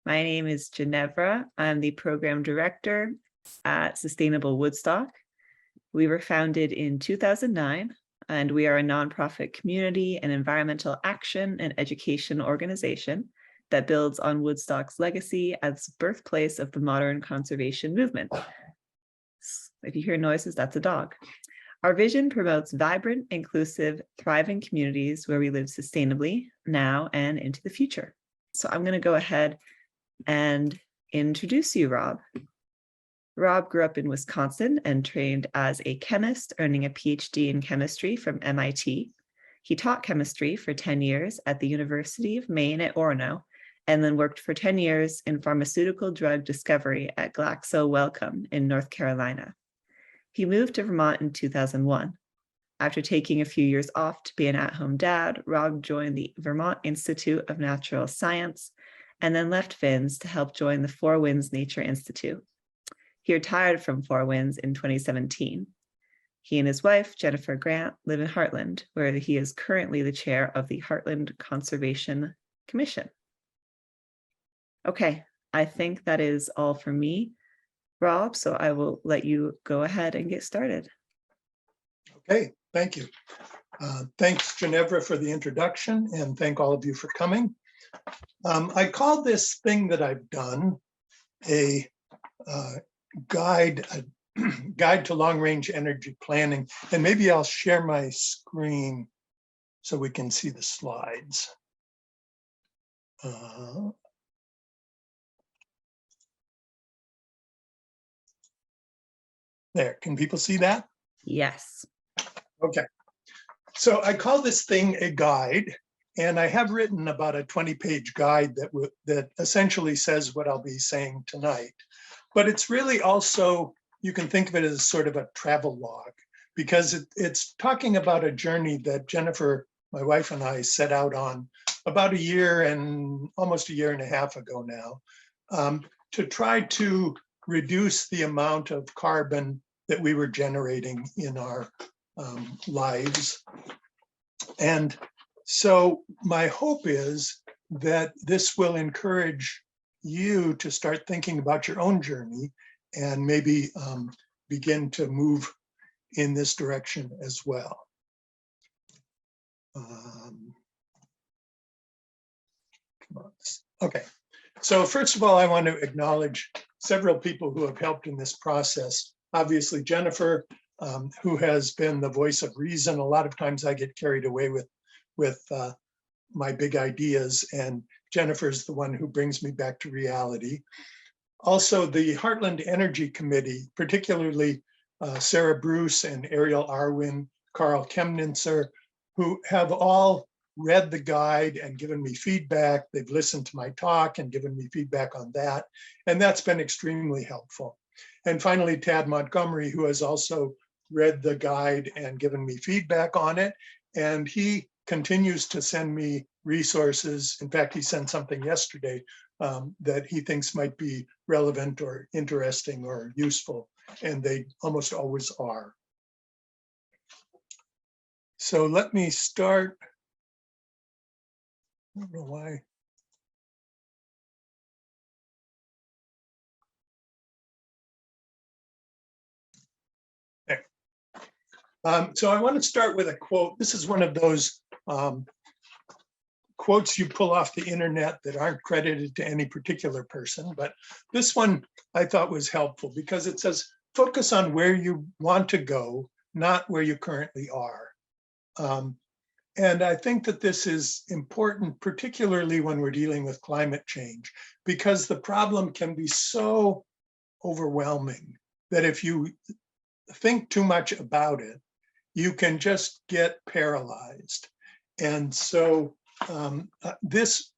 My name is Ginevra. I'm the program director at Sustainable Woodstock. We were founded in 2009, and we are a nonprofit community and environmental action and education organization that builds on Woodstock's legacy as birthplace of the modern conservation movement. If you hear noises, that's a dog. Our vision promotes vibrant, inclusive, thriving communities where we live sustainably now and into the future. So I'm going to go ahead and introduce you, Rob. Rob grew up in Wisconsin and trained as a chemist, earning a PhD in chemistry from MIT. He taught chemistry for 10 years at the University of Maine at Orono, and then worked for 10 years in pharmaceutical drug discovery at Glaxo Wellcome in North Carolina. He moved to Vermont in 2001. After taking a few years off to be an at-home dad, Rob joined the Vermont Institute of Natural Science and then left FINS to help join the Four Winds Nature Institute. He retired from Four Winds in 2017. He and his wife, Jennifer Grant, live in Hartland, where he is currently the chair of the Hartland Conservation Commission. Okay, I think that is all for me, Rob, so I will let you go ahead and get started. Okay, thank you. Thanks, Ginevra, for the introduction, and thank all of you for coming. I call this thing that I've done a guide to long-range energy planning, and maybe I'll share my screen so we can see the slides. There, can people see that? Yes. Okay, so I call this thing a guide, and I have written about a 20-page guide that essentially says what I'll be saying tonight. But it's really also, you can think of it as sort of a travel log, because it's talking about a journey that Jennifer, my wife, and I set out on about a year and almost a year and a half ago now, to try to reduce the amount of carbon that we were generating in our lives. And so my hope is that this will encourage you to start thinking about your own journey and maybe begin to move in this direction as well. Okay, so first of all, I want to acknowledge several people who have helped in this process. Obviously, Jennifer, who has been the voice of reason. A lot of times I get carried away with my big ideas, and Jennifer's the one who brings me back to reality. Also, the Hartland Energy Committee, particularly Sarah Bruce and Ariel Arwin, Carl Kemnitzer, who have all read the guide and given me feedback. They've listened to my talk and given me feedback on that, and that's been extremely helpful. And finally, Tad Montgomery, who has also read the guide and given me feedback on it. And he continues to send me resources. In fact, he sent something yesterday that he thinks might be relevant or interesting or useful, and they almost always are. So let me start. I don't know why. So I want to start with a quote. This is one of those quotes you pull off the internet that aren't credited to any particular person, but this one I thought was helpful because it says, focus on where you want to go, not where you currently are. And I think that this is important, particularly when we're dealing with climate change, because the problem can be so overwhelming that if you think too much about it, you can just get paralyzed. And so this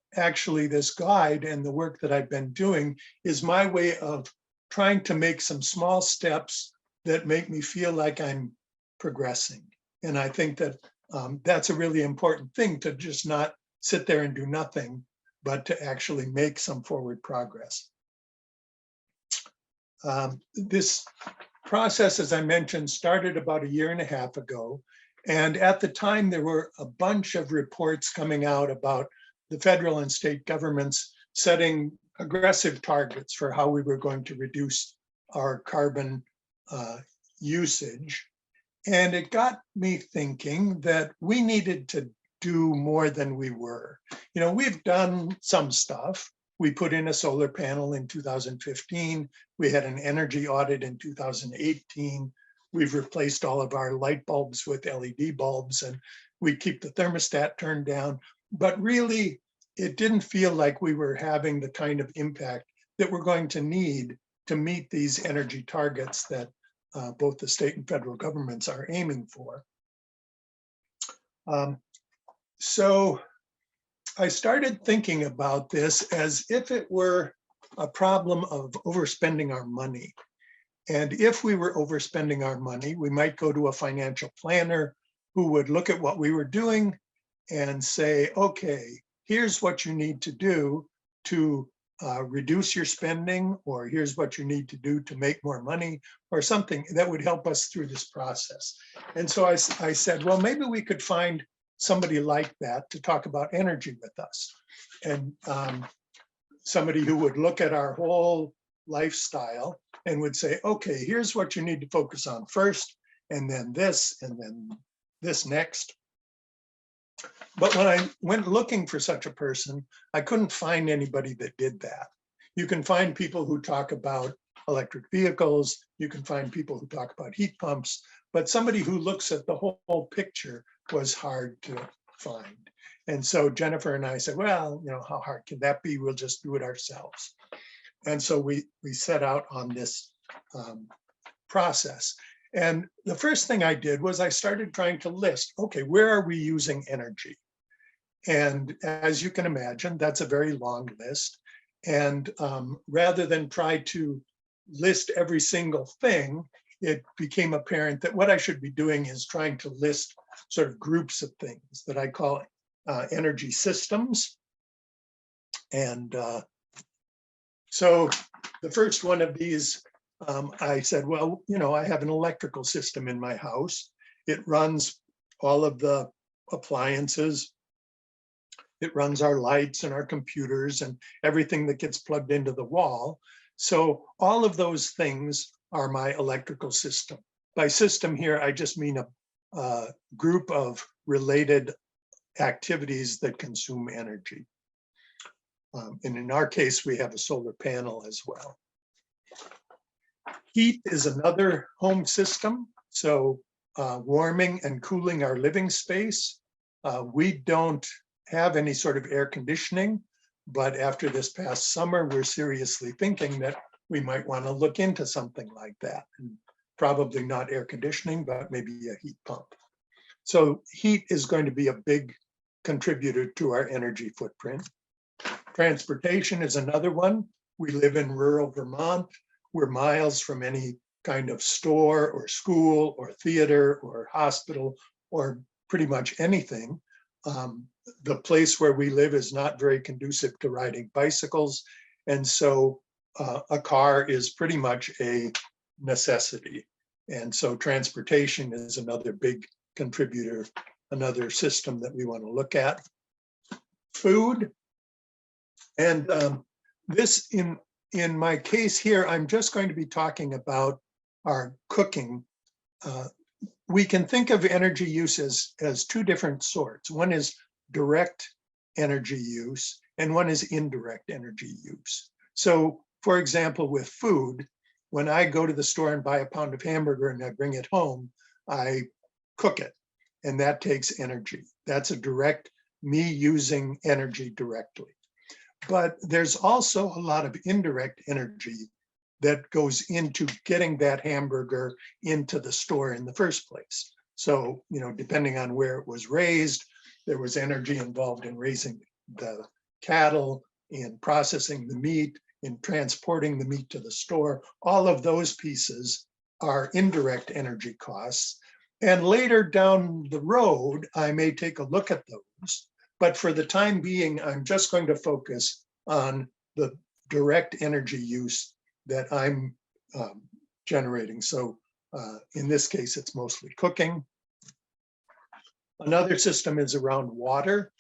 guide and the work that I've been doing is my way of trying to make some small steps that make me feel like I'm progressing. And I think that that's a really important thing, to just not sit there and do nothing, but to actually make some forward progress. This process, as I mentioned, started about a year and a half ago. And at the time, there were a bunch of reports coming out about the federal and state governments setting aggressive targets for how we were going to reduce our carbon usage. And it got me thinking that we needed to do more than we were. You know, we've done some stuff. We put in a solar panel in 2015. We had an energy audit in 2018. We've replaced all of our light bulbs with LED bulbs, and we keep the thermostat turned down. But really, it didn't feel like we were having the kind of impact that we're going to need to meet these energy targets that both the state and federal governments are aiming for. So I started thinking about this as if it were a problem of overspending our money. And if we were overspending our money, we might go to a financial planner who would look at what we were doing and say, okay, here's what you need to do to reduce your spending, or here's what you need to do to make more money, or something that would help us through this process. And so I said, well, maybe we could find somebody like that to talk about energy with us. And somebody who would look at our whole lifestyle and would say, okay, here's what you need to focus on first, and then this next. But when I went looking for such a person, I couldn't find anybody that did that. You can find people who talk about electric vehicles, you can find people who talk about heat pumps, but somebody who looks at the whole picture was hard to find. And so Jennifer and I said, well, you know, how hard can that be? We'll just do it ourselves. And so we set out on this process. And the first thing I did was I started trying to list, okay, where are we using energy? And as you can imagine, that's a very long list. And rather than try to list every single thing, it became apparent that what I should be doing is trying to list sort of groups of things that I call energy systems. And so the first one of these, I said, well, you know, I have an electrical system in my house. It runs all of the appliances. It runs our lights and our computers and everything that gets plugged into the wall. So all of those things are my electrical system. By system here, I just mean a group of related activities that consume energy. And in our case, we have a solar panel as well. Heat is another home system. So warming and cooling our living space. We don't have any sort of air conditioning, but after this past summer, we're seriously thinking that we might want to look into something like that. And probably not air conditioning, but maybe a heat pump. So heat is going to be a big contributor to our energy footprint. Transportation is another one. We live in rural Vermont. We're miles from any kind of store or school or theater or hospital or pretty much anything. The place where we live is not very conducive to riding bicycles. And so a car is pretty much a necessity. And so transportation is another big contributor, another system that we want to look at. Food. And this, in my case here, I'm just going to be talking about our cooking. We can think of energy use as two different sorts. One is direct energy use, and one is indirect energy use. So, for example, with food, when I go to the store and buy a pound of hamburger and I bring it home, I cook it, and that takes energy. That's a direct, me using energy directly. But there's also a lot of indirect energy that goes into getting that hamburger into the store in the first place. So, you know, depending on where it was raised, there was energy involved in raising the cattle, in processing the meat, in transporting the meat to the store. All of those pieces are indirect energy costs. And later down the road, I may take a look at those. But for the time being, I'm just going to focus on the direct energy use that I'm generating. So in this case, it's mostly cooking. Another system is around water.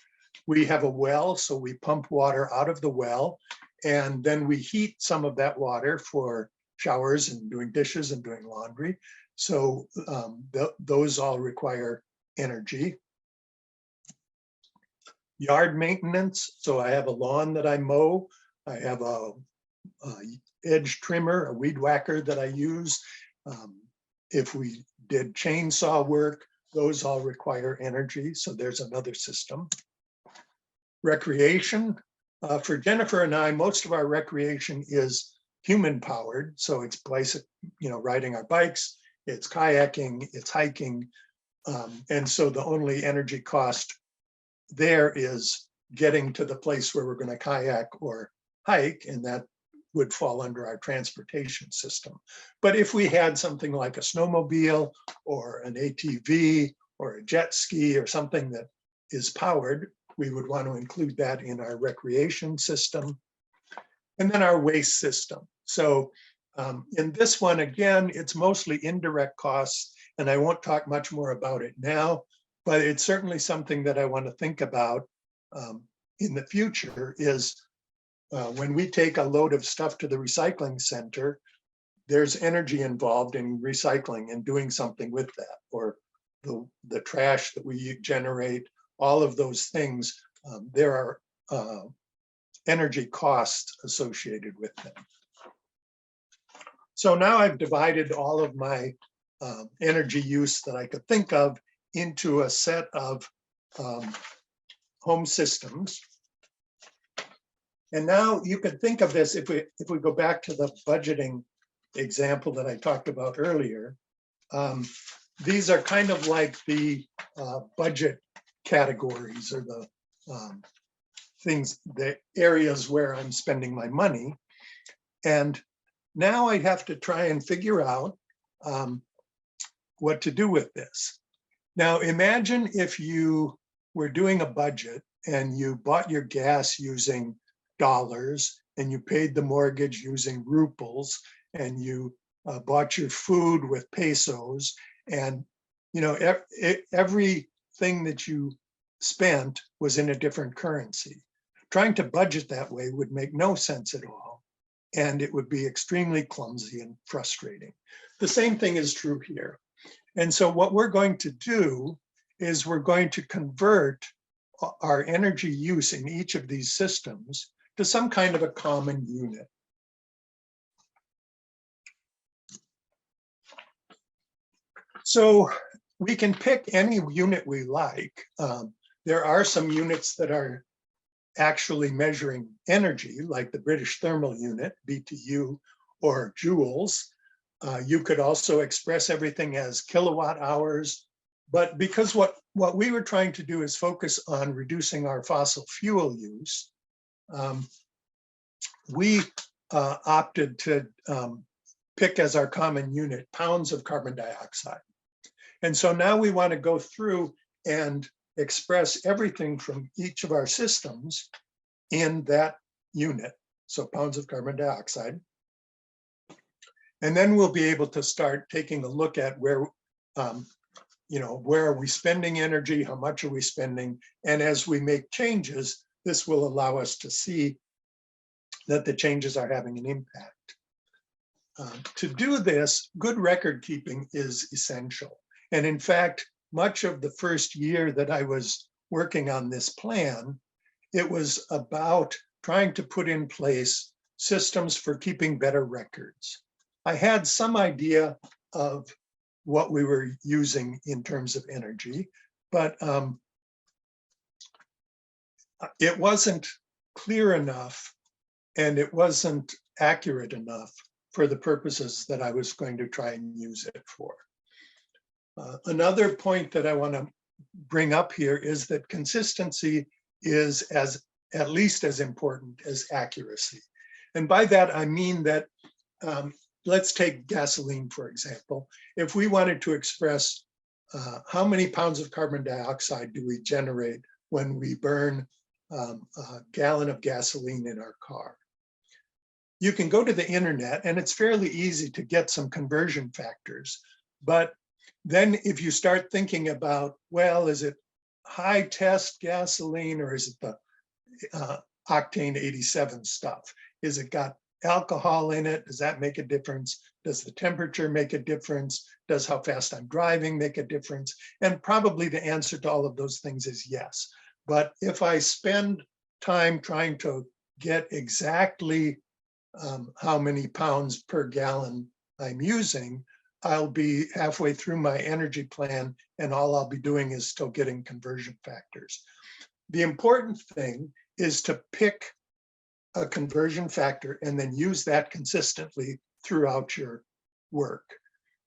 We have a well, so we pump water out of the well. And then we heat some of that water for showers and doing dishes and doing laundry. So those all require energy. Yard maintenance. So I have a lawn that I mow. I have a edge trimmer, a weed whacker that I use. If we did chainsaw work, those all require energy. So there's another system. Recreation. For Jennifer and I, most of our recreation is human powered. So it's riding our bikes, it's kayaking, it's hiking. And so the only energy cost there is getting to the place where we're going to kayak or hike, and that would fall under our transportation system. But if we had something like a snowmobile or an ATV or a jet ski or something that is powered, we would want to include that in our recreation system. And then our waste system. So in this one, again, it's mostly indirect costs, and I won't talk much more about it now, but it's certainly something that I want to think about in the future is when we take a load of stuff to the recycling center, there's energy involved in recycling and doing something with that, or the trash that we generate, all of those things, there are energy costs associated with them. So now I've divided all of my energy use that I could think of into a set of home systems. And now you could think of this, if we go back to the budgeting example that I talked about earlier, these are kind of like the budget categories, or the things, the areas where I'm spending my money. And now I have to try and figure out what to do with this. Now imagine if you were doing a budget and you bought your gas using dollars, and you paid the mortgage using rubles, and you bought your food with pesos, and everything that you spent was in a different currency. Trying to budget that way would make no sense at all, and it would be extremely clumsy and frustrating. The same thing is true here. And so what we're going to do is we're going to convert our energy use in each of these systems to some kind of a common unit. So we can pick any unit we like. There are some units that are actually measuring energy, like the British Thermal Unit, BTU, or joules. You could also express everything as kilowatt hours. But because what we were trying to do is focus on reducing our fossil fuel use, we opted to pick as our common unit pounds of carbon dioxide. And so now we want to go through and express everything from each of our systems in that unit, so pounds of carbon dioxide. And then we'll be able to start taking a look at where are we spending energy, how much are we spending? And as we make changes, this will allow us to see that the changes are having an impact. To do this, good record keeping is essential. And in fact, much of the first year that I was working on this plan, it was about trying to put in place systems for keeping better records. I had some idea of what we were using in terms of energy, but it wasn't clear enough and it wasn't accurate enough for the purposes that I was going to try and use it for. Another point that I want to bring up here is that consistency is at least as important as accuracy. And by that, I mean that, let's take gasoline, for example. If we wanted to express how many pounds of carbon dioxide do we generate when we burn a gallon of gasoline in our car, you can go to the internet and it's fairly easy to get some conversion factors. But then if you start thinking about, well, is it high test gasoline or is it the octane 87 stuff? Is it got alcohol in it? Does that make a difference? Does the temperature make a difference? Does how fast I'm driving make a difference? And probably the answer to all of those things is yes. But if I spend time trying to get exactly how many pounds per gallon I'm using, I'll be halfway through my energy plan, and all I'll be doing is still getting conversion factors. The important thing is to pick a conversion factor and then use that consistently throughout your work.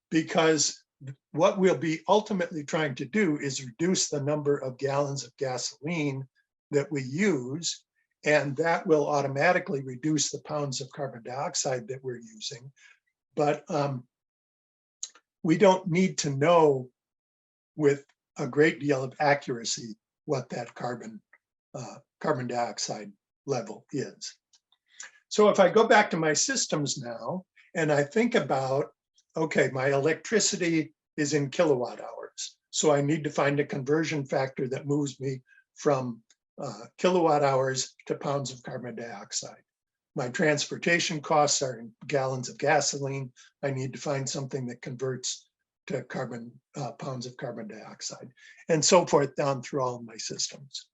Because what we'll be ultimately trying to do is reduce the number of gallons of gasoline that we use, and that will automatically reduce the pounds of carbon dioxide that we're using. But we don't need to know with a great deal of accuracy what that carbon dioxide level is. So if I go back to my systems now, and I think about, okay, my electricity is in kilowatt hours. So I need to find a conversion factor that moves me from kilowatt hours to pounds of carbon dioxide. My transportation costs are in gallons of gasoline. I need to find something that converts to pounds of carbon dioxide, and so forth down through all of my systems.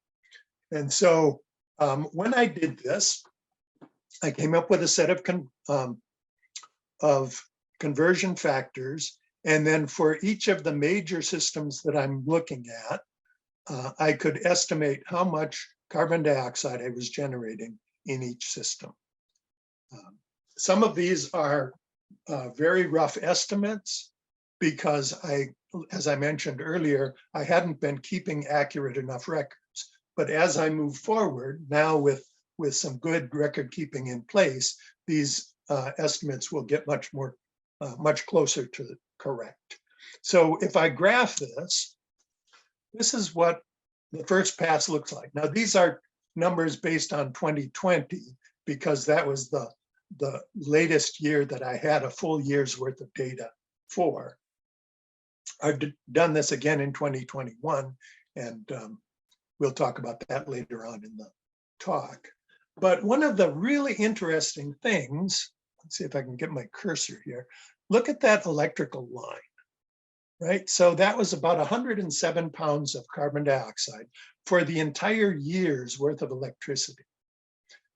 And so when I did this, I came up with a set of conversion factors. And then for each of the major systems that I'm looking at, I could estimate how much carbon dioxide I was generating in each system. Some of these are very rough estimates because as I mentioned earlier, I hadn't been keeping accurate enough records. But as I move forward now with some good record keeping in place, these estimates will get much closer to the correct. So if I graph this, this is what the first pass looks like. Now these are numbers based on 2020 because that was the latest year that I had a full year's worth of data for. I've done this again in 2021, and we'll talk about that later on in the talk. But one of the really interesting things, let's see if I can get my cursor here. Look at that electrical line, right? So that was about 107 pounds of carbon dioxide for the entire year's worth of electricity.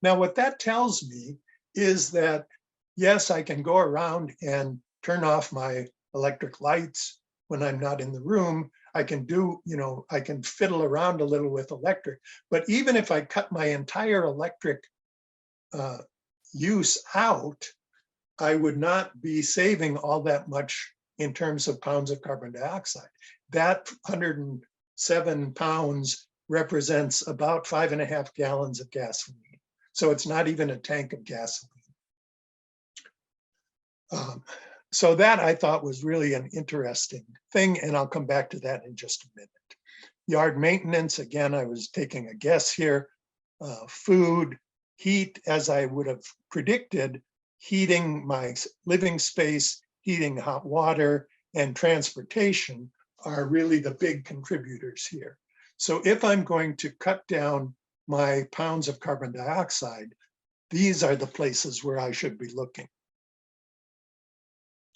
Now, what that tells me is that, yes, I can go around and turn off my electric lights when I'm not in the room. I can do, I can fiddle around a little with electric, but even if I cut my entire electric use out, I would not be saving all that much in terms of pounds of carbon dioxide. That 107 pounds represents about 5.5 gallons of gasoline. So it's not even a tank of gasoline. So that I thought was really an interesting thing, and I'll come back to that in just a minute. Yard maintenance, again, I was taking a guess here. Food, heat, as I would have predicted, heating my living space, heating hot water, and transportation are really the big contributors here. So if I'm going to cut down my pounds of carbon dioxide, these are the places where I should be looking.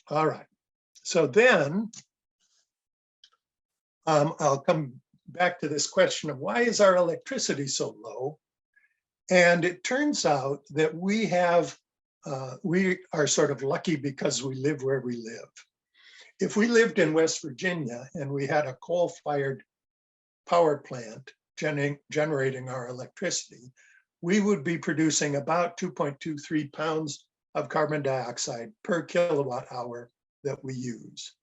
All right, so then I'll come back to this question of why is our electricity so low? And it turns out that we are sort of lucky because we live where we live. If we lived in West Virginia and we had a coal-fired power plant generating our electricity, we would be producing about 2.23 pounds of carbon dioxide per kilowatt hour that we use.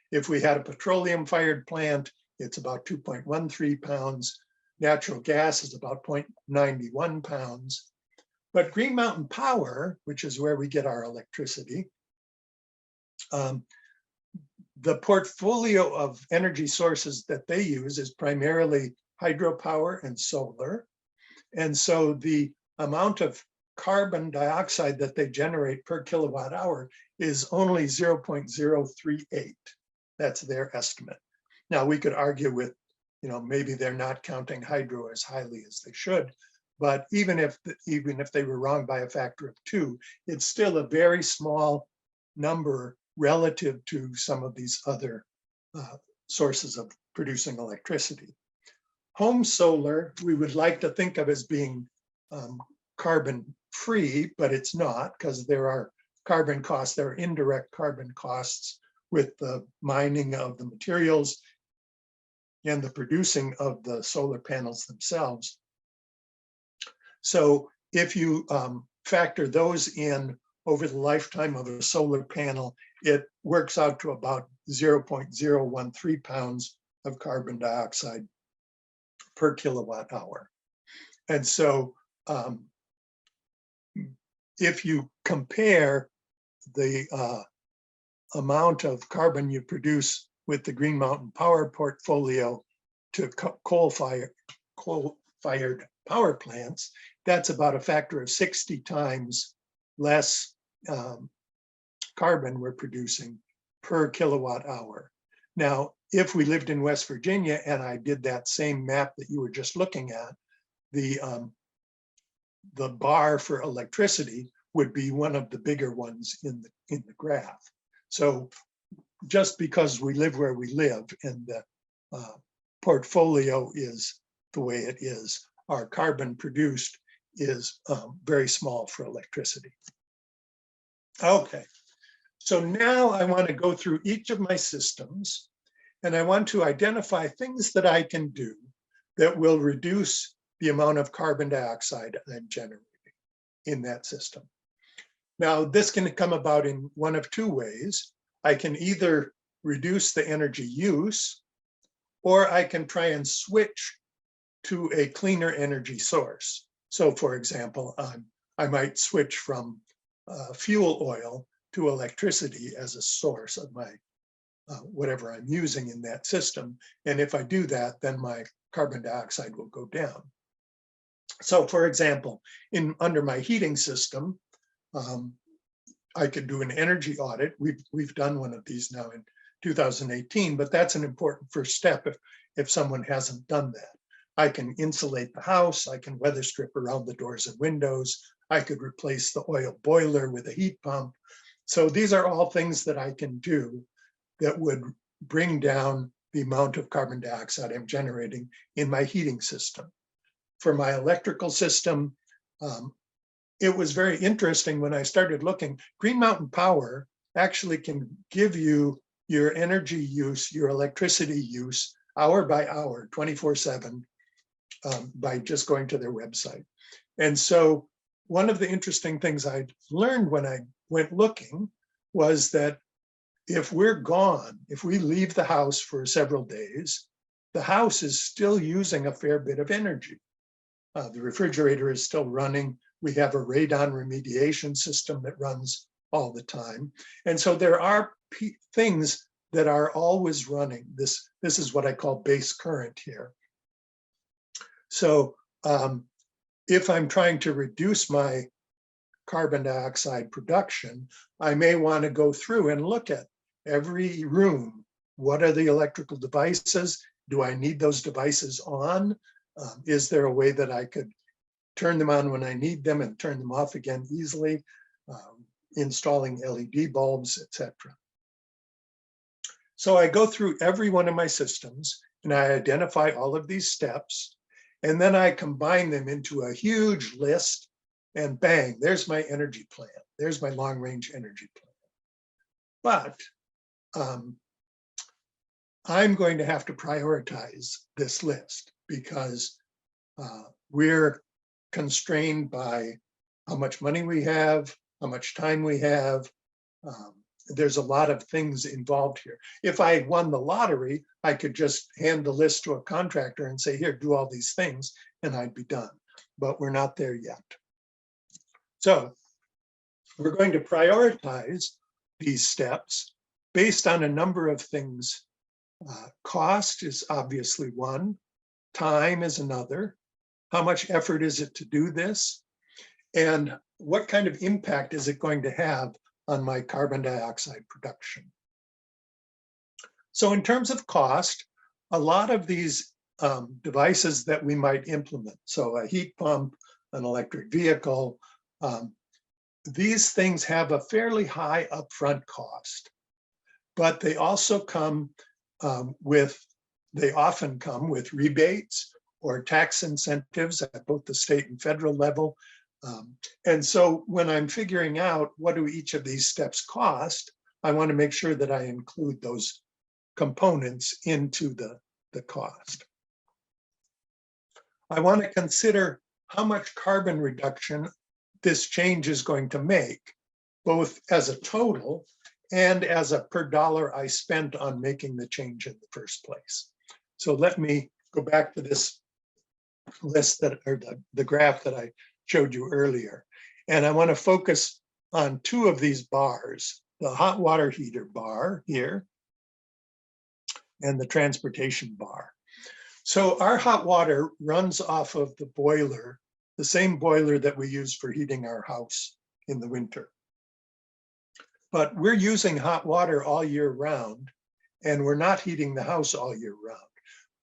If we had a petroleum-fired plant, it's about 2.13 pounds. Natural gas is about 0.91 pounds. But Green Mountain Power, which is where we get our electricity, the portfolio of energy sources that they use is primarily hydropower and solar. And so the amount of carbon dioxide that they generate per kilowatt hour is only 0.038. That's their estimate. Now we could argue with, maybe they're not counting hydro as highly as they should, But even if they were wrong by a factor of 2, it's still a very small number relative to some of these other sources of producing electricity. Home solar, we would like to think of as being carbon free, but it's not, because there are carbon costs, there are indirect carbon costs with the mining of the materials and the producing of the solar panels themselves. So if you factor those in over the lifetime of a solar panel, it works out to about 0.013 pounds of carbon dioxide per kilowatt hour. And so if you compare the amount of carbon you produce with the Green Mountain Power portfolio to coal-fired power plants, that's about a factor of 60 times less carbon we're producing per kilowatt hour. Now, if we lived in West Virginia and I did that same map that you were just looking at, the bar for electricity would be one of the bigger ones in the graph. So just because we live where we live and the portfolio is the way it is, our carbon produced is very small for electricity. Okay, so now I want to go through each of my systems and I want to identify things that I can do that will reduce the amount of carbon dioxide I'm generating in that system. Now, this can come about in one of two ways. I can either reduce the energy use, or I can try and switch to a cleaner energy source. So for example, I might switch from fuel oil to electricity as a source of my whatever I'm using in that system. And if I do that, then my carbon dioxide will go down. So for example, under my heating system, I could do an energy audit. We've done one of these now in 2018, but that's an important first step if someone hasn't done that. I can insulate the house, I can weather strip around the doors and windows, I could replace the oil boiler with a heat pump. So these are all things that I can do that would bring down the amount of carbon dioxide I'm generating in my heating system. For my electrical system, it was very interesting when I started looking. Green Mountain Power actually can give you your energy use, your electricity use, hour by hour, 24/7, by just going to their website. And so one of the interesting things I learned when I went looking was that if we're gone, if we leave the house for several days, the house is still using a fair bit of energy. The refrigerator is still running. We have a radon remediation system that runs all the time. And so there are things that are always running. This is what I call base current here. So if I'm trying to reduce my carbon dioxide production, I may want to go through and look at every room. What are the electrical devices? Do I need those devices on? Is there a way that I could turn them on when I need them and turn them off again easily? Installing LED bulbs, etc. So I go through every one of my systems and I identify all of these steps, and then I combine them into a huge list, and bang, there's my energy plan. There's my long-range energy plan. But I'm going to have to prioritize this list because we're constrained by how much money we have, how much time we have. There's a lot of things involved here. If I won the lottery, I could just hand the list to a contractor and say, here, do all these things, and I'd be done. But we're not there yet. So we're going to prioritize these steps based on a number of things. Cost is obviously one. Time is another. How much effort is it to do this? And what kind of impact is it going to have on my carbon dioxide production? So in terms of cost, a lot of these devices that we might implement. So a heat pump, an electric vehicle, these things have a fairly high upfront cost, but they also come they often come with rebates or tax incentives at both the state and federal level. And so when I'm figuring out what do each of these steps cost, I want to make sure that I include those components into the cost. I want to consider how much carbon reduction this change is going to make, both as a total and as a per dollar I spent on making the change in the first place. So let me go back to this list or the graph that I showed you earlier. And I want to focus on two of these bars, the hot water heater bar here and the transportation bar. So our hot water runs off of the boiler, the same boiler that we use for heating our house in the winter. But we're using hot water all year round, and we're not heating the house all year round.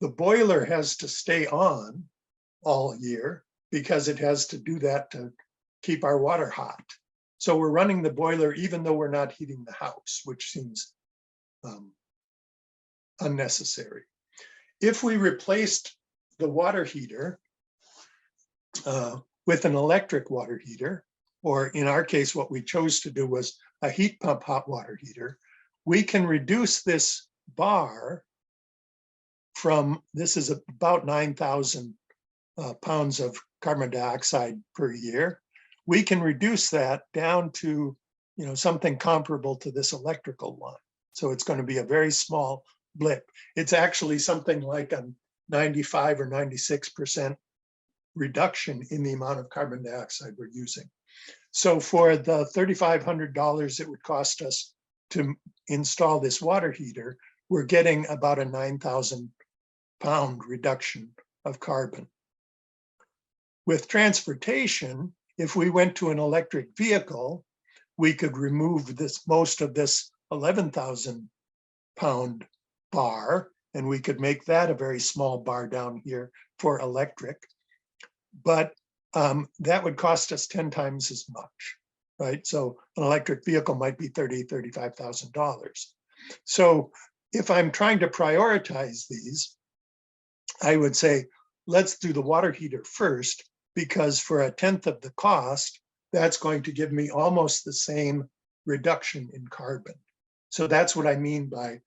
The boiler has to stay on all year because it has to do that to keep our water hot. So we're running the boiler even though we're not heating the house, which seems unnecessary. If we replaced the water heater with an electric water heater, or in our case, what we chose to do was a heat pump hot water heater, we can reduce this bar from, this is about 9,000 pounds of carbon dioxide per year. We can reduce that down to, something comparable to this electrical one. So it's going to be a very small blip. It's actually something like a 95 or 96% reduction in the amount of carbon dioxide we're using. So for the $3,500 it would cost us to install this water heater, we're getting about a 9,000 pound reduction of carbon. With transportation, if we went to an electric vehicle, we could remove most of this 11,000 pound bar, and we could make that a very small bar down here for electric. But that would cost us 10 times as much, right? So an electric vehicle might be $30,000, $35,000. So if I'm trying to prioritize these, I would say, let's do the water heater first, because for a tenth of the cost, that's going to give me almost the same reduction in carbon. So that's what I mean by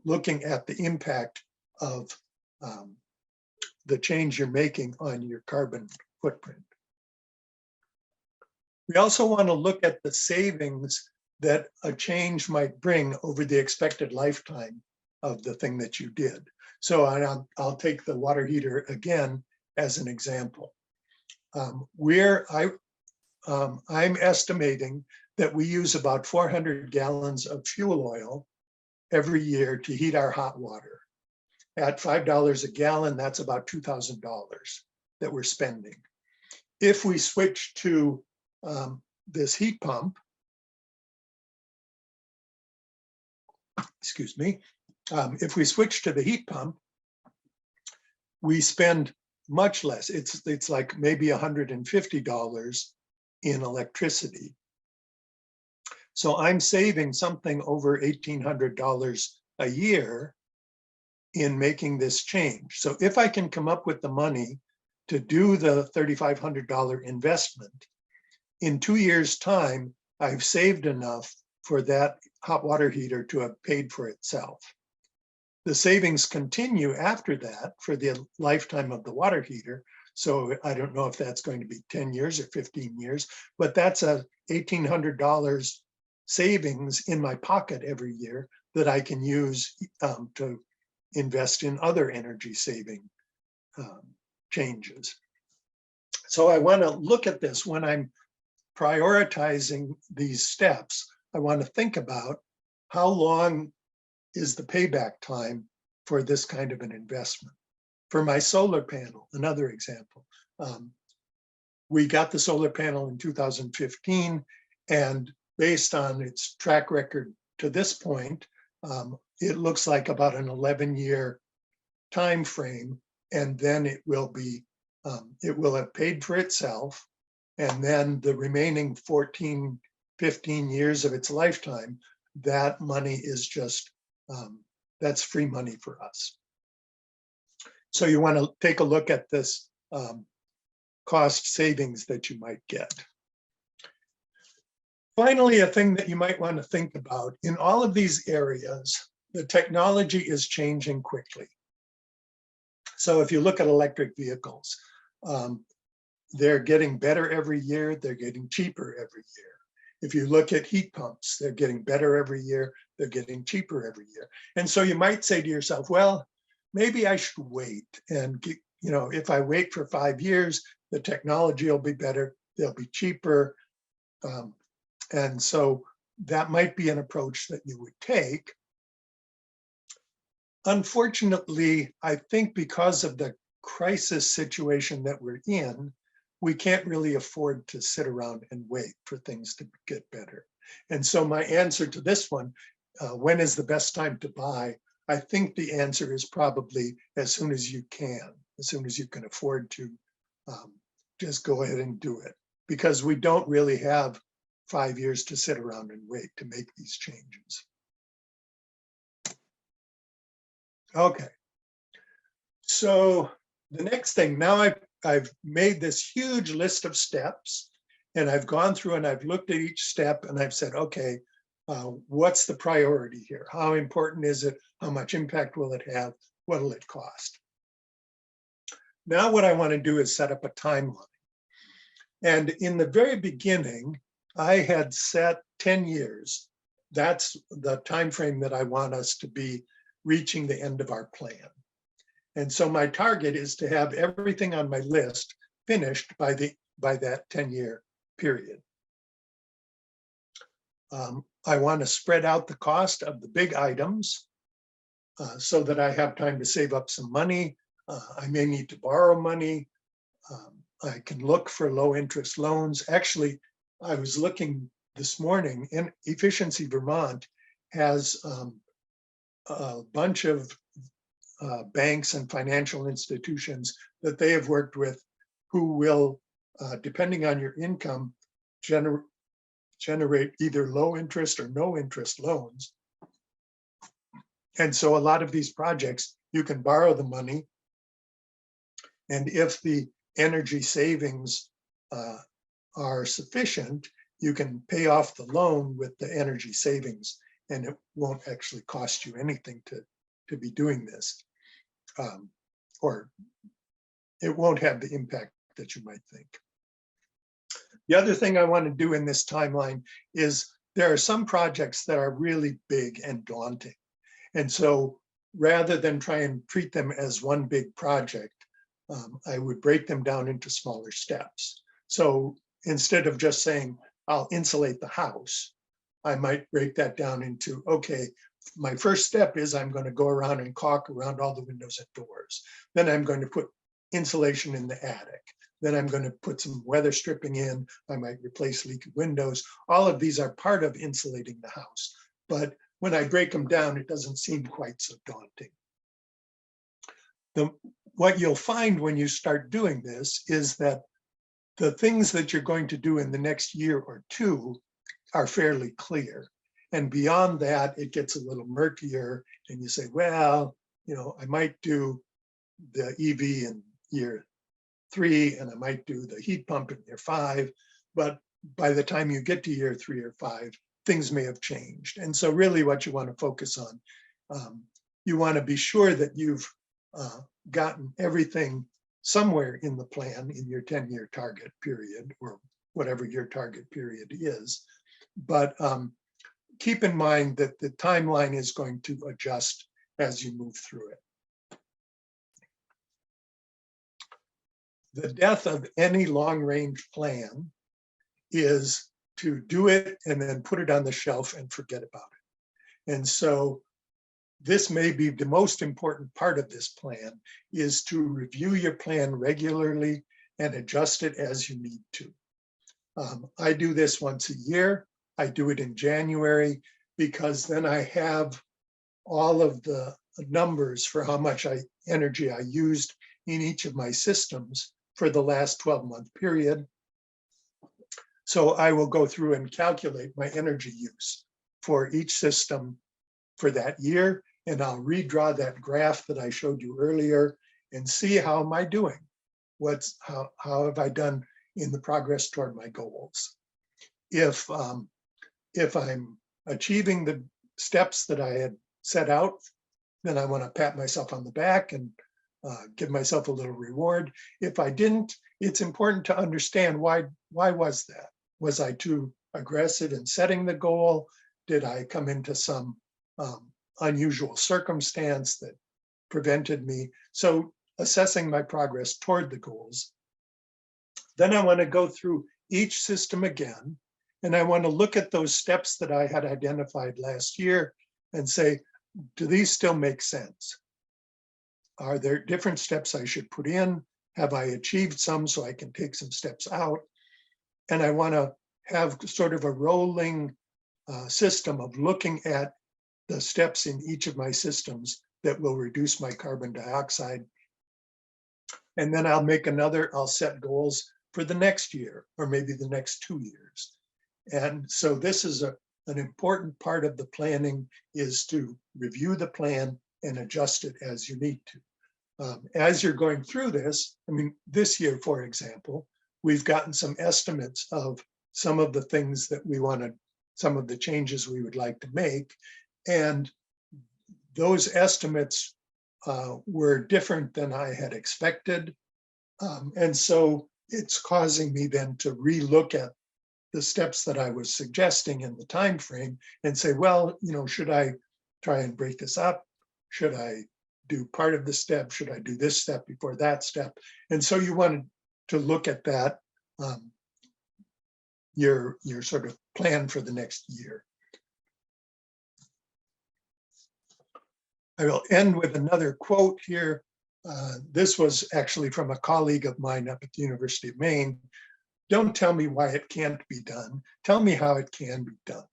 looking at the impact of the change you're making on your carbon footprint. We also want to look at the savings that a change might bring over the expected lifetime of the thing that you did. So I'll take the water heater again as an example. I'm estimating that we use about 400 gallons of fuel oil every year to heat our hot water. At $5 a gallon, that's about $2,000 that we're spending. If we switch to this heat pump, excuse me, if we switch to the heat pump, we spend much less. It's like maybe $150 in electricity. So I'm saving something over $1,800 a year in making this change. So if I can come up with the money to do the $3,500 investment, in 2 years' time, I've saved enough for that hot water heater to have paid for itself. The savings continue after that for the lifetime of the water heater. So I don't know if that's going to be 10 years or 15 years, but that's a $1,800 savings in my pocket every year that I can use to invest in other energy saving changes. So I want to look at this when I'm prioritizing these steps. I want to think about how long is the payback time for this kind of an investment. For my solar panel, another example, we got the solar panel in 2015, and based on its track record to this point, it looks like about an 11-year time frame and then it will have paid for itself. And then the remaining 14, 15 years of its lifetime, that money is just, that's free money for us. So you want to take a look at this cost savings that you might get. Finally, a thing that you might want to think about, in all of these areas, the technology is changing quickly. So if you look at electric vehicles, they're getting better every year, they're getting cheaper every year. If you look at heat pumps, they're getting better every year, they're getting cheaper every year. And so you might say to yourself, well, maybe I should wait. And if I wait for 5 years, the technology will be better, they'll be cheaper. And so that might be an approach that you would take. Unfortunately, I think because of the crisis situation that we're in, we can't really afford to sit around and wait for things to get better. And so my answer to this one, when is the best time to buy? I think the answer is probably as soon as you can, as soon as you can afford to just go ahead and do it, because we don't really have 5 years to sit around and wait to make these changes. Okay, so the next thing, now I've made this huge list of steps, and I've gone through and I've looked at each step and I've said, okay, what's the priority here? How important is it? How much impact will it have? What will it cost? Now what I want to do is set up a timeline. And in the very beginning, I had set 10 years. That's the time frame that I want us to be reaching the end of our plan. And so my target is to have everything on my list finished by that 10-year period. I want to spread out the cost of the big items so that I have time to save up some money. I may need to borrow money. I can look for low interest loans. Actually, I was looking this morning, and Efficiency Vermont has a bunch of banks and financial institutions that they have worked with who will, depending on your income, generate either low interest or no interest loans. And so a lot of these projects, you can borrow the money, and if the energy savings are sufficient, you can pay off the loan with the energy savings, and it won't actually cost you anything to be doing this. Or it won't have the impact that you might think. The other thing I want to do in this timeline is there are some projects that are really big and daunting. And so rather than try and treat them as one big project, I would break them down into smaller steps. So instead of just saying, I'll insulate the house, I might break that down into, okay, my first step is I'm going to go around and caulk around all the windows and doors. Then I'm going to put insulation in the attic. Then I'm going to put some weather stripping in. I might replace leaky windows. All of these are part of insulating the house. But when I break them down, it doesn't seem quite so daunting. What you'll find when you start doing this is that the things that you're going to do in the next year or two are fairly clear. And beyond that, it gets a little murkier, and you say, well, I might do the EV in year 3, and I might do the heat pump in year 5, but by the time you get to year 3 or 5, things may have changed. And so really what you want to focus on, you want to be sure that you've gotten everything somewhere in the plan in your 10-year target period, or whatever your target period is. But keep in mind that the timeline is going to adjust as you move through it. The death of any long-range plan is to do it and then put it on the shelf and forget about it. And so this may be the most important part of this plan, is to review your plan regularly and adjust it as you need to. I do this once a year. I do it in January because then I have all of the numbers for how much energy I used in each of my systems for the last 12-month period. So I will go through and calculate my energy use for each system for that year. And I'll redraw that graph that I showed you earlier and see how am I doing? How have I done in the progress toward my goals? If I'm achieving the steps that I had set out, then I want to pat myself on the back and give myself a little reward. If I didn't, it's important to understand why was that? Was I too aggressive in setting the goal? Did I come into some unusual circumstance that prevented me? So assessing my progress toward the goals. Then I want to go through each system again, and I want to look at those steps that I had identified last year and say, do these still make sense? Are there different steps I should put in? Have I achieved some so I can take some steps out? And I want to have sort of a rolling system of looking at the steps in each of my systems that will reduce my carbon dioxide. And then I'll set goals for the next year, or maybe the next 2 years. And so this is an important part of the planning, is to review the plan and adjust it as you need to. As you're going through this, I mean, this year, for example, we've gotten some estimates of some of the things that we wanted, some of the changes we would like to make. And those estimates were different than I had expected. And so it's causing me then to relook at the steps that I was suggesting in the time frame and say, well, should I try and break this up? Should I do part of the step? Should I do this step before that step? And so you wanted to look at that, your sort of plan for the next year. I will end with another quote here. This was actually from a colleague of mine up at the University of Maine. Don't tell me why it can't be done. Tell me how it can be done.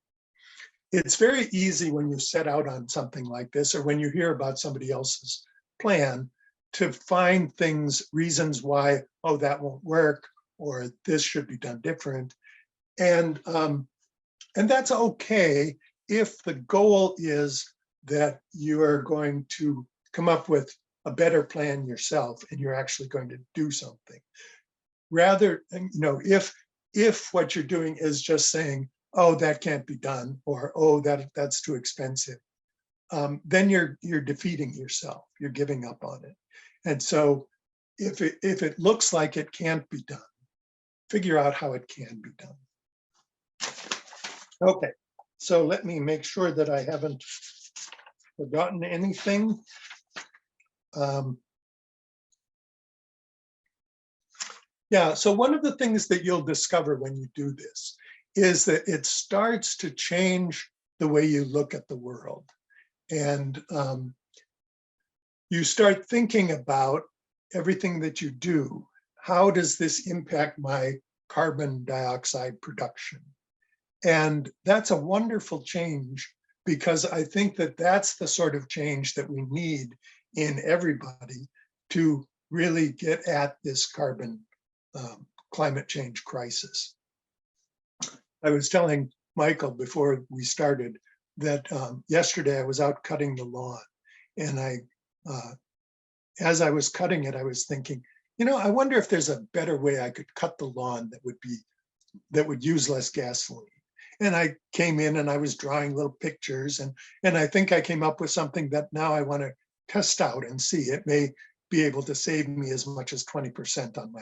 It's very easy when you set out on something like this, or when you hear about somebody else's plan, to find reasons why, oh, that won't work, or this should be done different. And that's okay if the goal is that you are going to come up with a better plan yourself and you're actually going to do something. Rather, if what you're doing is just saying, oh, that can't be done, or oh, that's too expensive, then you're defeating yourself. You're giving up on it. And so if it looks like it can't be done, figure out how it can be done. Okay, so let me make sure that I haven't forgotten anything. Yeah, so one of the things that you'll discover when you do this is that it starts to change the way you look at the world. And you start thinking about everything that you do. How does this impact my carbon dioxide production? And that's a wonderful change, because I think that that's the sort of change that we need in everybody to really get at this climate change crisis. I was telling Michael before we started that yesterday I was out cutting the lawn, and as I was cutting it, I was thinking, I wonder if there's a better way I could cut the lawn that would use less gasoline. And I came in and I was drawing little pictures, and I think I came up with something that now I want to test out and see. It may be able to save me as much as 20% on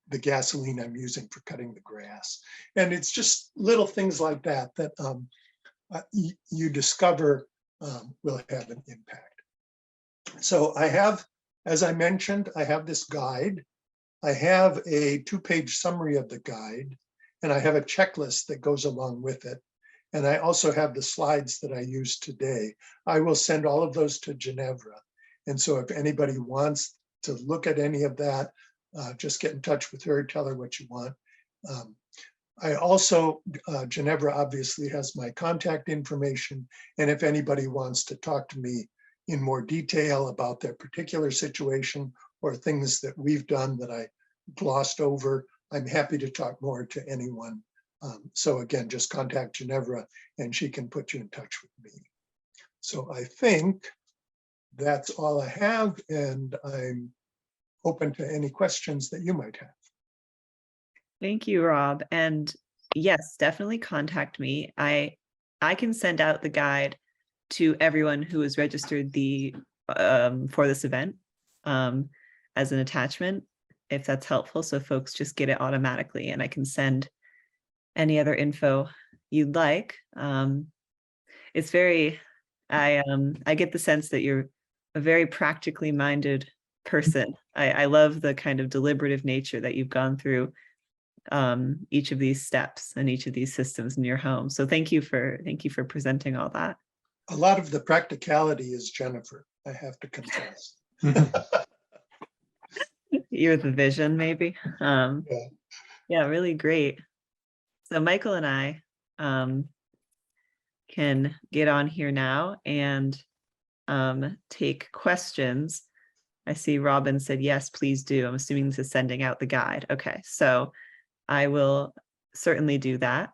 the gasoline I'm using for cutting the grass. And it's just little things like that you discover will have an impact. So I have, as I mentioned, I have this guide. I have a 2-page summary of the guide, and I have a checklist that goes along with it. And I also have the slides that I used today. I will send all of those to Ginevra. And so if anybody wants to look at any of that, just get in touch with her, tell her what you want. I also, Ginevra obviously has my contact information. And if anybody wants to talk to me in more detail about their particular situation, or things that we've done that I glossed over, I'm happy to talk more to anyone. So again, just contact Ginevra and she can put you in touch with me. So I think that's all I have, and I'm open to any questions that you might have. Thank you, Rob. And yes, definitely contact me. I can send out the guide to everyone who is registered for this event as an attachment, if that's helpful. So folks just get it automatically, and I can send any other info you'd like. It's very, I get the sense that you're a very practically minded person. I love the kind of deliberative nature that you've gone through each of these steps and each of these systems in your home. So thank you for presenting all that. A lot of the practicality is Jennifer, I have to confess. You're the vision, maybe. Yeah, really great. So Michael and I can get on here now and take questions. I see Robin said, yes, please do. I'm assuming this is sending out the guide. Okay, so I will certainly do that.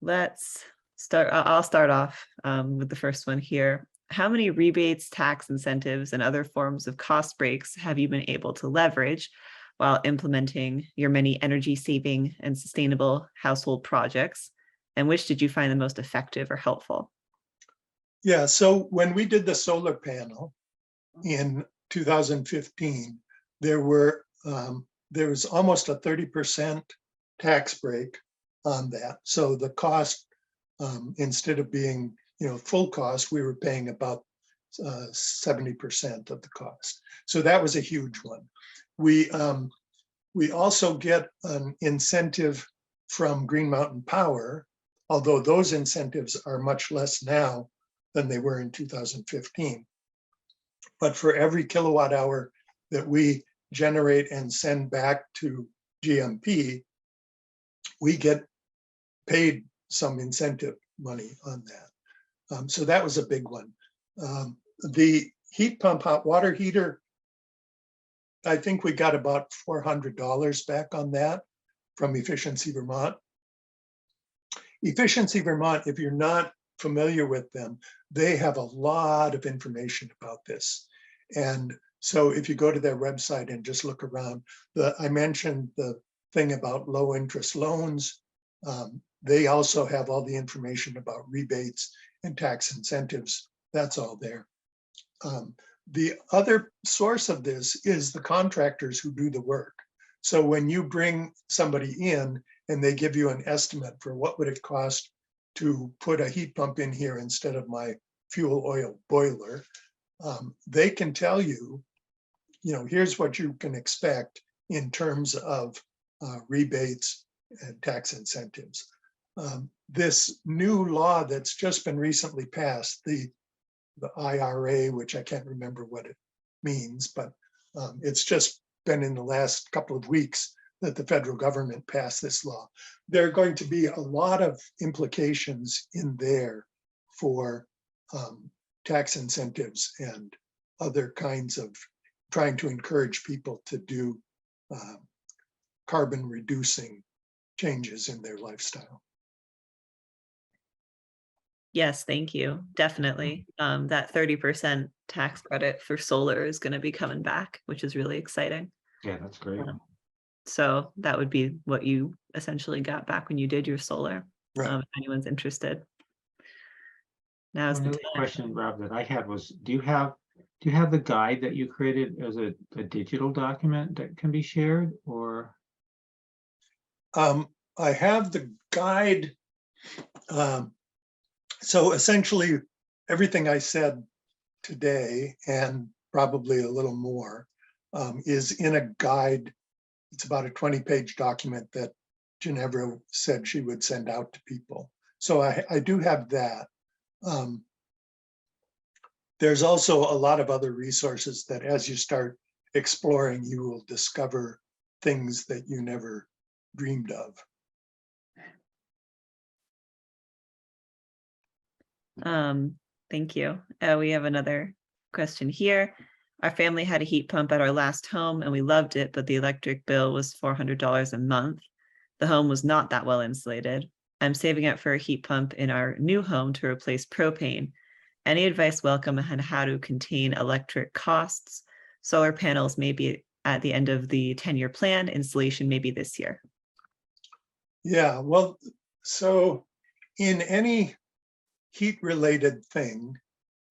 Let's start. I'll start off with the first one here. How many rebates, tax incentives, and other forms of cost breaks have you been able to leverage while implementing your many energy saving and sustainable household projects? And which did you find the most effective or helpful? Yeah, so when we did the solar panel in 2015, there was almost a 30% tax break on that. So the cost, instead of being full cost, we were paying about 70% of the cost. So that was a huge one. We also get an incentive from Green Mountain Power, although those incentives are much less now than they were in 2015. But for every kilowatt hour that we generate and send back to GMP, we get paid some incentive money on that. So that was a big one. The heat pump hot water heater, I think we got about $400 back on that from Efficiency Vermont. Efficiency Vermont, if you're not familiar with them, they have a lot of information about this. And so if you go to their website and just look around, I mentioned the thing about low interest loans. They also have all the information about rebates and tax incentives. That's all there. The other source of this is the contractors who do the work. So when you bring somebody in and they give you an estimate for what would it cost to put a heat pump in here instead of my fuel oil boiler, they can tell you, here's what you can expect in terms of rebates and tax incentives. This new law that's just been recently passed, the IRA, which I can't remember what it means, but it's just been in the last couple of weeks that the federal government passed this law. There are going to be a lot of implications in there for tax incentives and other kinds of trying to encourage people to do carbon reducing changes in their lifestyle. Yes, thank you. Definitely. That 30% tax credit for solar is going to be coming back, which is really exciting. Yeah, that's great. So that would be what you essentially got back when you did your solar, Right. if anyone's interested. Now is the Another time. question, Rob, that I had was, do you have the guide that you created as a digital document that can be shared, or? I have the guide. So essentially, everything I said today, and probably a little more, is in a guide. It's about a 20-page document that Ginevra said she would send out to people. So I do have that. There's also a lot of other resources that as you start exploring, you will discover things that you never dreamed of. Thank you. We have another question here. Our family had a heat pump at our last home and we loved it, but the electric bill was $400 a month. The home was not that well insulated. I'm saving up for a heat pump in our new home to replace propane. Any advice welcome on how to contain electric costs? Solar panels may be at the end of the 10-year plan, installation maybe this year. Yeah, well, so in any heat-related thing,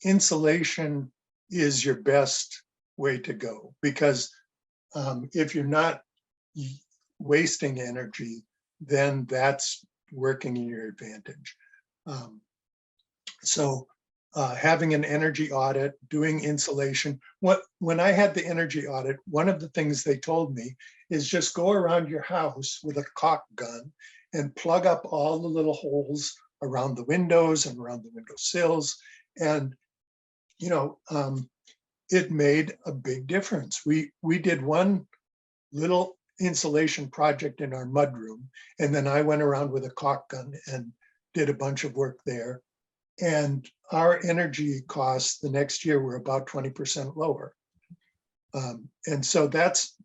insulation is your best way to go, because if you're not wasting energy, then that's working in your advantage. So having an energy audit, doing insulation. When I had the energy audit, one of the things they told me is just go around your house with a caulk gun and plug up all the little holes around the windows and around the window sills. And, you know, it made a big difference. We did one little insulation project in our mudroom, and then I went around with a caulk gun and did a bunch of work there. And our energy costs the next year were about 20% lower. And so that's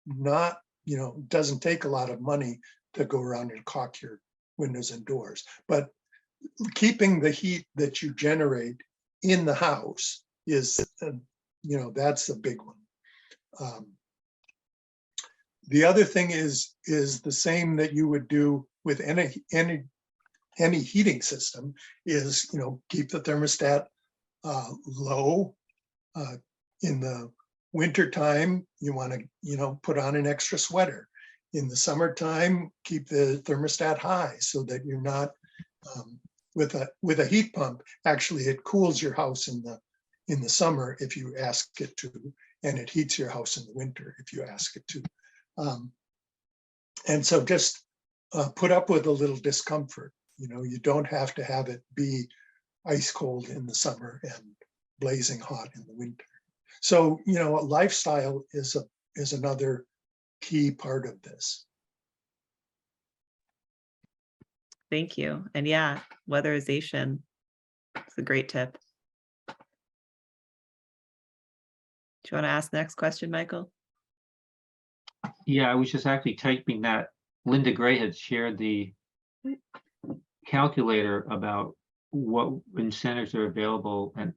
not, you know, doesn't take a lot of money to go around and caulk your windows and doors. But keeping the heat that you generate in the house is, you know, that's the big one. The other thing is the same that you would do with any heating system is, you know, keep the thermostat low. In the winter time, you want to, you know, put on an extra sweater. In the summertime, keep the thermostat high so that you're not with a heat pump. Actually, it cools your house in the summer if you ask it to, and it heats your house in the winter if you ask it to. And so just put up with a little discomfort. You know, you don't have to have it be ice cold in the summer and blazing hot in the winter. So, you know, lifestyle is another key part of this. Thank you. And yeah, weatherization is a great tip. Do you want to ask the next question, Michael? Yeah, I was just actually typing that. Linda Gray had shared the calculator about what incentives are available and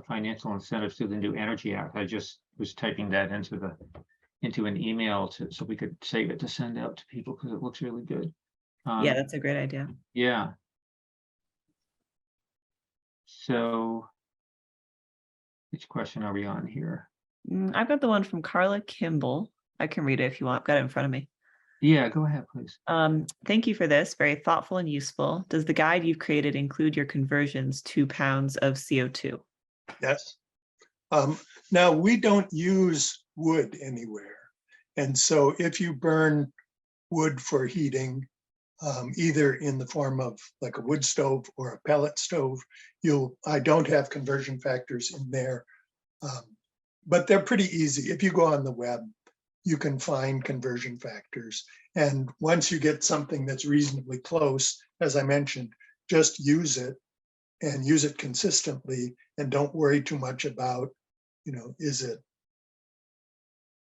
financial incentives through the new Energy Act. I just was typing that into an email so we could save it to send out to people because it looks really good. Yeah, that's a great idea. Yeah. So which question are we on here? I've got the one from Carla Kimball. I can read it if you want. I've got it in front of me. Yeah, go ahead, please. Thank you for this. Very thoughtful and useful. Does the guide you've created include your conversions to pounds of CO2? Yes. Now, we don't use wood anywhere. And so if you burn wood for heating, either in the form of like a wood stove or a pellet stove, I don't have conversion factors in there, but they're pretty easy. If you go on the web, you can find conversion factors. And once you get something that's reasonably close, as I mentioned, just use it and use it consistently and don't worry too much about, you know, is it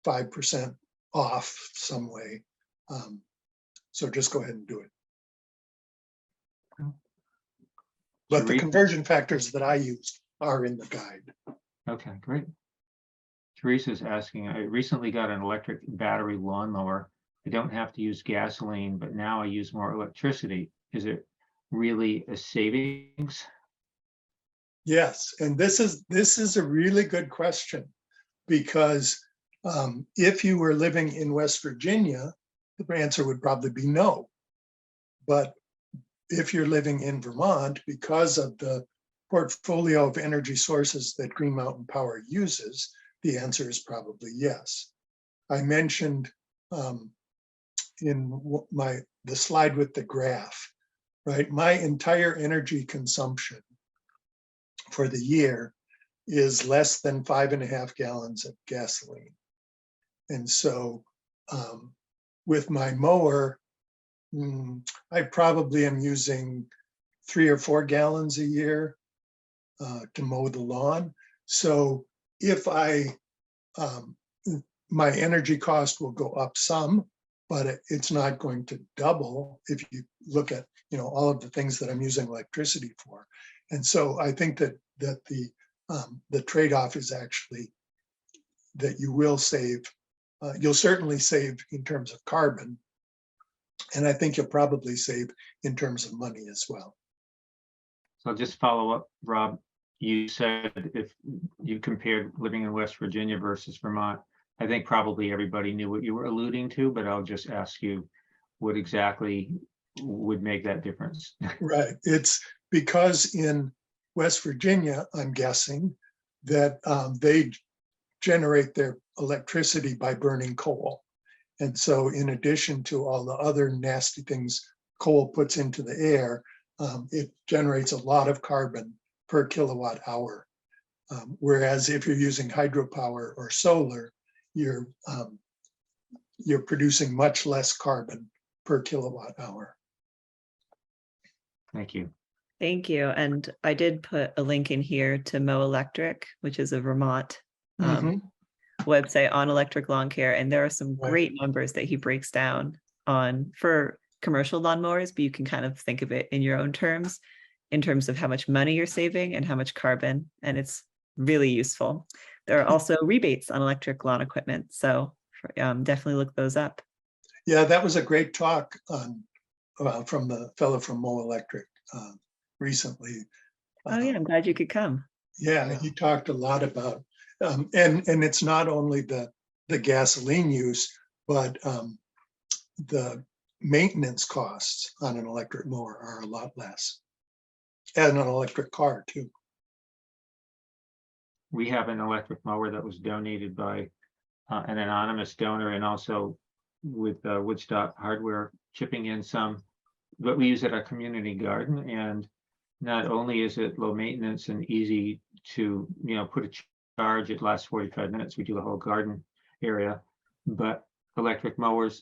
5% off some way? So just go ahead and do it. But the conversion factors that I used are in the guide. Okay, great. Teresa's asking, I recently got an electric battery lawnmower. I don't have to use gasoline, but now I use more electricity. Is it really a savings? Yes, and this is a really good question, because if you were living in West Virginia, the answer would probably be no. But if you're living in Vermont, because of the portfolio of energy sources that Green Mountain Power uses, the answer is probably yes. I mentioned in the slide with the graph, right? My entire energy consumption for the year is less than 5.5 gallons of gasoline. And so with my mower, I probably am using 3 or 4 gallons a year to mow the lawn. So if my energy cost will go up some, but it's not going to double if you look at, all of the things that I'm using electricity for. And so I think that the trade-off is actually that you will save, you'll certainly save in terms of carbon. And I think you'll probably save in terms of money as well. So I'll just follow up, Rob. You said if you compared living in West Virginia versus Vermont, I think probably everybody knew what you were alluding to, but I'll just ask you what exactly would make that difference. Right. It's because in West Virginia, I'm guessing that they generate their electricity by burning coal. And so in addition to all the other nasty things coal puts into the air, it generates a lot of carbon per kilowatt hour. Whereas if you're using hydropower or solar, you're producing much less carbon per kilowatt hour. Thank you. Thank you. And I did put a link in here to Mow Electric, which is a Vermont website on electric lawn care. And there are some great numbers that he breaks down on for commercial lawnmowers, but you can kind of think of it in your own terms, in terms of how much money you're saving and how much carbon. And it's really useful. There are also rebates on electric lawn equipment. So definitely look those up. Yeah, that was a great talk from the fellow from Mow Electric recently. Oh yeah, I'm glad you could come. Yeah, he talked a lot about, and it's not only the gasoline use, but the maintenance costs on an electric mower are a lot less, and an electric car too. We have an electric mower that was donated by an anonymous donor, and also with Woodstock Hardware chipping in some, but we use it at our community garden. And not only is it low maintenance and easy to, put a charge, it lasts 45 minutes. We do the whole garden area, but electric motors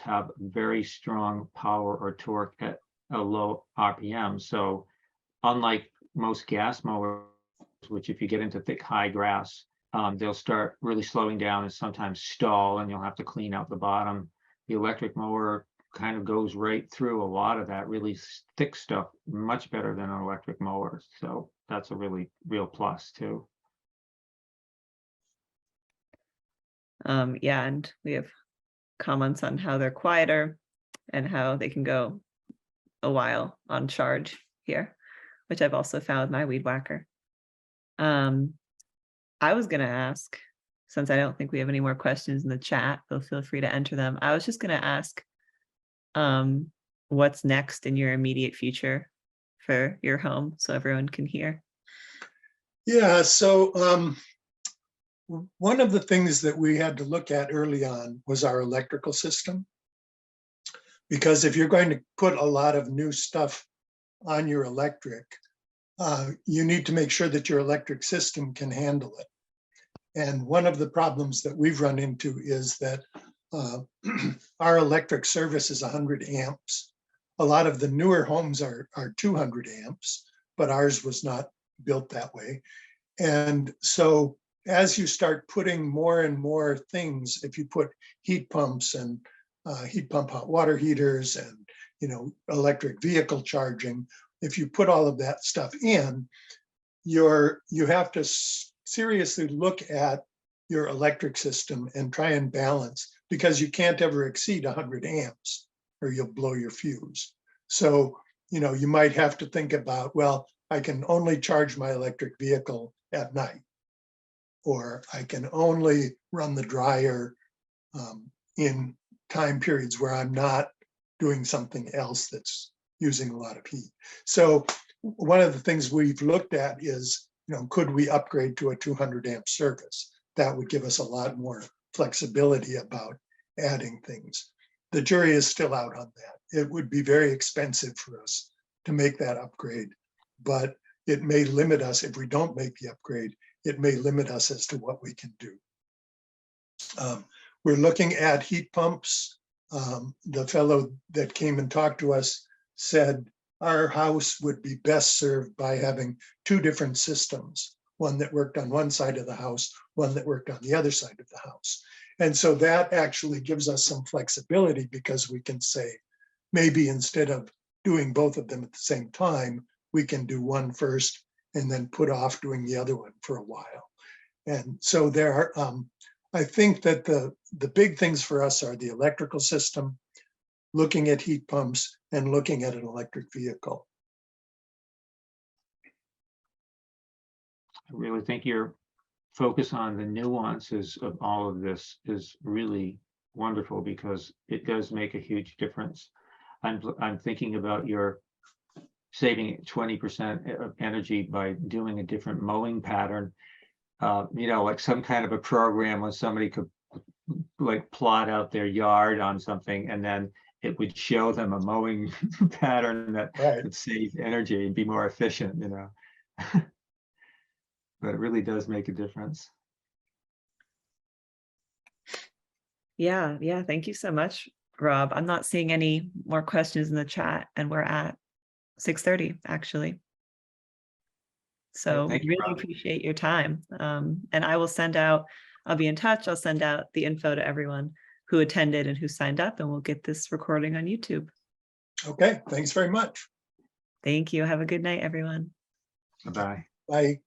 have very strong power or torque at a low RPM. So unlike most gas mowers, which if you get into thick, high grass, they'll start really slowing down and sometimes stall, and you'll have to clean out the bottom. The electric mower kind of goes right through a lot of that really thick stuff much better than an electric mower. So that's a real plus too. Yeah, and we have comments on how they're quieter and how they can go a while on charge here, which I've also found with my weed whacker. I was going to ask, since I don't think we have any more questions in the chat, so feel free to enter them. I was just going to ask, what's next in your immediate future for your home, so everyone can hear? Yeah, so one of the things that we had to look at early on was our electrical system. Because if you're going to put a lot of new stuff on your electric, you need to make sure that your electric system can handle it. And one of the problems that we've run into is that our electric service is 100 amps. A lot of the newer homes are 200 amps, but ours was not built that way. And so as you start putting more and more things, if you put heat pumps and heat pump hot water heaters and electric vehicle charging, if you put all of that stuff in, you have to seriously look at your electric system and try and balance, because you can't ever exceed 100 amps or you'll blow your fuse. So, you might have to think about, well, I can only charge my electric vehicle at night, or I can only run the dryer in time periods where I'm not doing something else that's using a lot of heat. So one of the things we've looked at is, could we upgrade to a 200 amp service? That would give us a lot more flexibility about adding things. The jury is still out on that. It would be very expensive for us to make that upgrade, but it may limit us if we don't make the upgrade. It may limit us as to what we can do. We're looking at heat pumps. The fellow that came and talked to us said our house would be best served by having two different systems. one that worked on one side of the house, one that worked on the other side of the house. And so that actually gives us some flexibility, because we can say, maybe instead of doing both of them at the same time, we can do one first and then put off doing the other one for a while. And so there are, I think that the big things for us are the electrical system, looking at heat pumps, and looking at an electric vehicle. I really think your focus on the nuances of all of this is really wonderful, because it does make a huge difference. I'm thinking about your saving 20% of energy by doing a different mowing pattern. You know, like some kind of a program where somebody could like plot out their yard on something, and then it would show them a mowing pattern that Right. would save energy and be more efficient, you know. But it really does make a difference. Yeah, yeah. Thank you so much, Rob. I'm not seeing any more questions in the chat, and we're at 6:30 actually. So thank you, really Rob. appreciate your time. And I will send out, I'll be in touch. I'll send out the info to everyone who attended and who signed up, and we'll get this recording on YouTube. Okay, thanks very much. Thank you. Have a good night, everyone. Bye-bye. Bye.